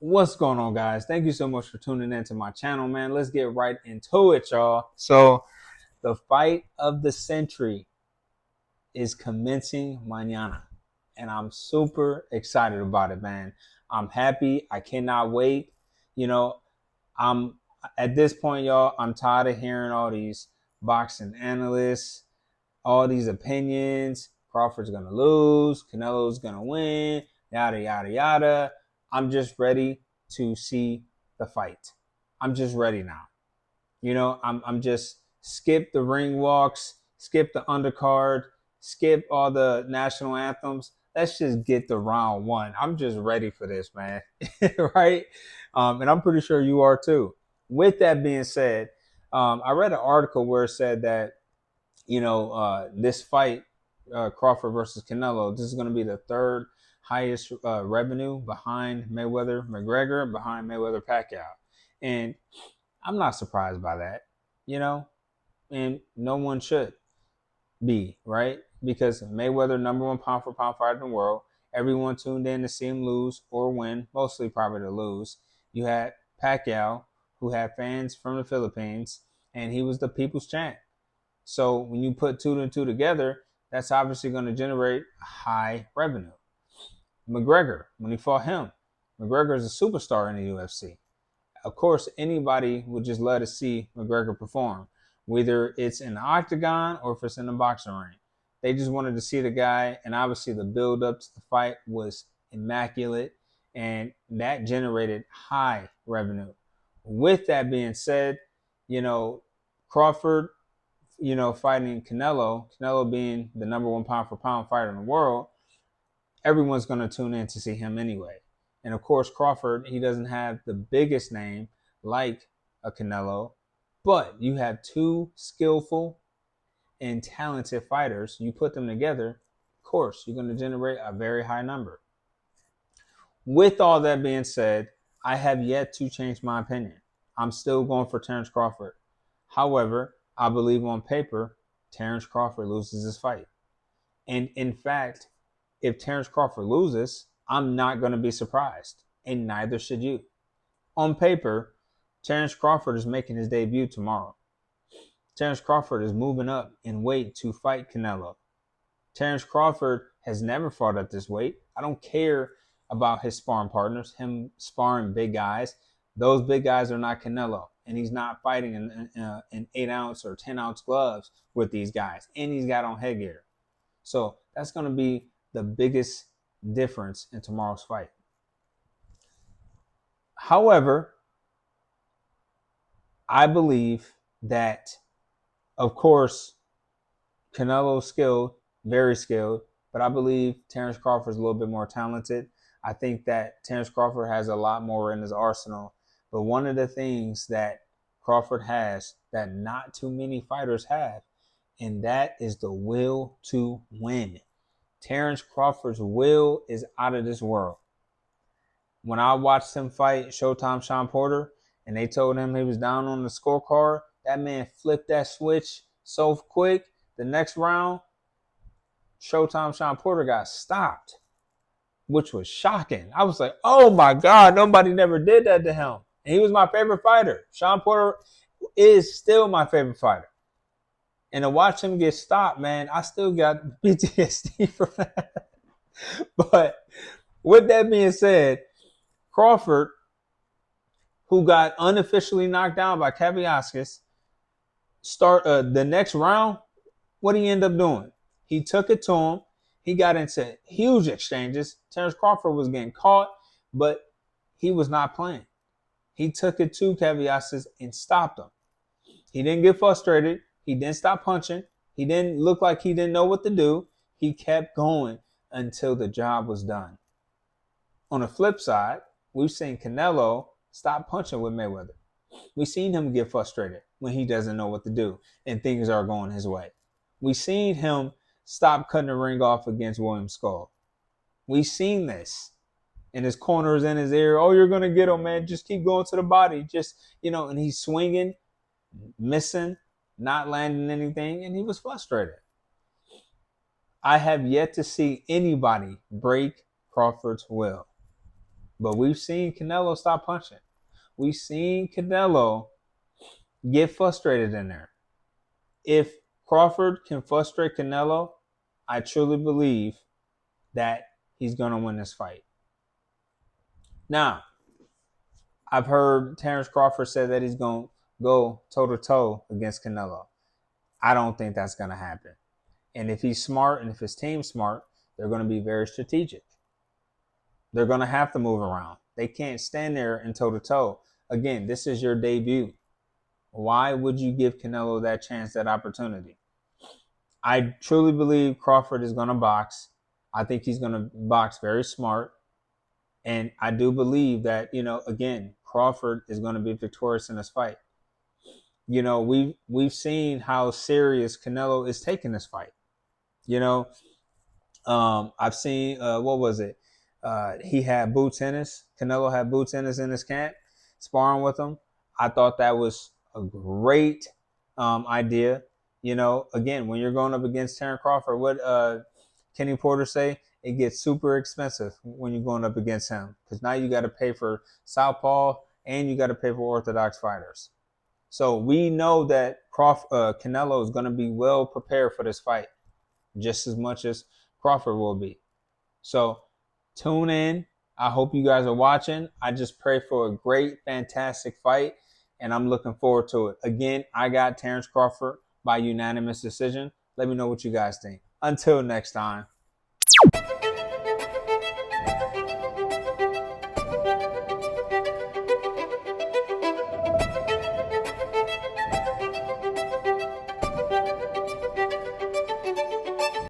What's going on, guys? Thank you so much for tuning into my channel, man. Let's get right into it, y'all. So, the fight of the century is commencing mañana, and I'm super excited about it, man. I'm happy. I cannot wait. You know, I'm at this point, y'all. I'm tired of hearing all these boxing analysts, all these opinions. Crawford's gonna lose. Canelo's gonna win. Yada yada yada. I'm just ready to see the fight. I'm just ready now. I'm just skip the ring walks, skip the undercard, skip all the national anthems. Let's just get the round one. I'm just ready for this, man. Right? And I'm pretty sure you are too. With that being said, I read an article where it said that this fight, Crawford versus Canelo, this is going to be the third highest revenue behind Mayweather McGregor, behind Mayweather Pacquiao. And I'm not surprised by that, you know, and no one should be, right? Because Mayweather, number one pound for pound fighter in the world, everyone tuned in to see him lose or win, mostly probably to lose. You had Pacquiao, who had fans from the Philippines, and he was the people's champ. So when you put two and two together, that's obviously going to generate high revenue. McGregor, when he fought him, McGregor is a superstar in the UFC. Of course, anybody would just love to see McGregor perform, whether it's in the octagon or if it's in the boxing ring. They just wanted to see the guy, and obviously the build up to the fight was immaculate, and that generated high revenue. With that being said, Crawford, fighting Canelo being the number one pound for pound fighter in the world, everyone's going to tune in to see him anyway. And of course, Crawford, he doesn't have the biggest name like a Canelo, but you have two skillful and talented fighters. You put them together, of course, you're going to generate a very high number. With all that being said, I have yet to change my opinion. I'm still going for Terence Crawford. However, I believe on paper, Terence Crawford loses this fight. And in fact, if Terence Crawford loses, I'm not going to be surprised, and neither should you. On paper, Terence Crawford is making his debut tomorrow. Terence Crawford is moving up in weight to fight Canelo. Terence Crawford has never fought at this weight. I don't care about his sparring partners, him sparring big guys. Those big guys are not Canelo, and he's not fighting in 8-ounce or 10-ounce gloves with these guys, and he's got on headgear. So that's going to be the biggest difference in tomorrow's fight. However, I believe that, of course, Canelo's skilled, very skilled, but I believe Terence Crawford is a little bit more talented. I think that Terence Crawford has a lot more in his arsenal. But one of the things that Crawford has that not too many fighters have, and that is the will to win. Terence Crawford's will is out of this world. When I watched him fight Showtime Sean Porter, and they told him he was down on the scorecard, that man flipped that switch so quick. The next round, Showtime Sean Porter got stopped, which was shocking. I was like, oh my God, nobody never did that to him. And he was my favorite fighter. Sean Porter is still my favorite fighter. And to watch him get stopped, man, I still got PTSD from that. But with that being said, Crawford, who got unofficially knocked down by Kaviaskis, start the next round. What did he end up doing? He took it to him. He got into huge exchanges. Terence Crawford was getting caught, but he was not playing. He took it to Kaviaskis and stopped him. He didn't get frustrated. He didn't stop punching. He didn't look like he didn't know what to do. He kept going until the job was done. On the flip side, we've seen Canelo stop punching with Mayweather. We've seen him get frustrated when he doesn't know what to do and things are going his way. We've seen him stop cutting the ring off against William Skull. We've seen this. And his corners in his ear, oh, you're going to get him, man. Just keep going to the body. And he's swinging, missing, not landing anything, and he was frustrated. I have yet to see anybody break Crawford's will. But we've seen Canelo stop punching. We've seen Canelo get frustrated in there. If Crawford can frustrate Canelo, I truly believe that he's going to win this fight. Now, I've heard Terence Crawford say that he's going to go toe-to-toe against Canelo. I don't think that's going to happen. And if he's smart and if his team's smart, they're going to be very strategic. They're going to have to move around. They can't stand there and toe-to-toe. Again, this is your debut. Why would you give Canelo that chance, that opportunity? I truly believe Crawford is going to box. I think he's going to box very smart. And I do believe that, again, Crawford is going to be victorious in this fight. We've seen how serious Canelo is taking this fight. I've seen, what was it? He had Boots Ennis. Canelo had Boots Ennis in his camp, sparring with him. I thought that was a great idea. Again, when you're going up against Terence Crawford, what Kenny Porter say? It gets super expensive when you're going up against him because now you got to pay for southpaw and you got to pay for orthodox fighters. So we know that Canelo is going to be well prepared for this fight, just as much as Crawford will be. So tune in. I hope you guys are watching. I just pray for a great, fantastic fight, and I'm looking forward to it. Again, I got Terence Crawford by unanimous decision. Let me know what you guys think. Until next time.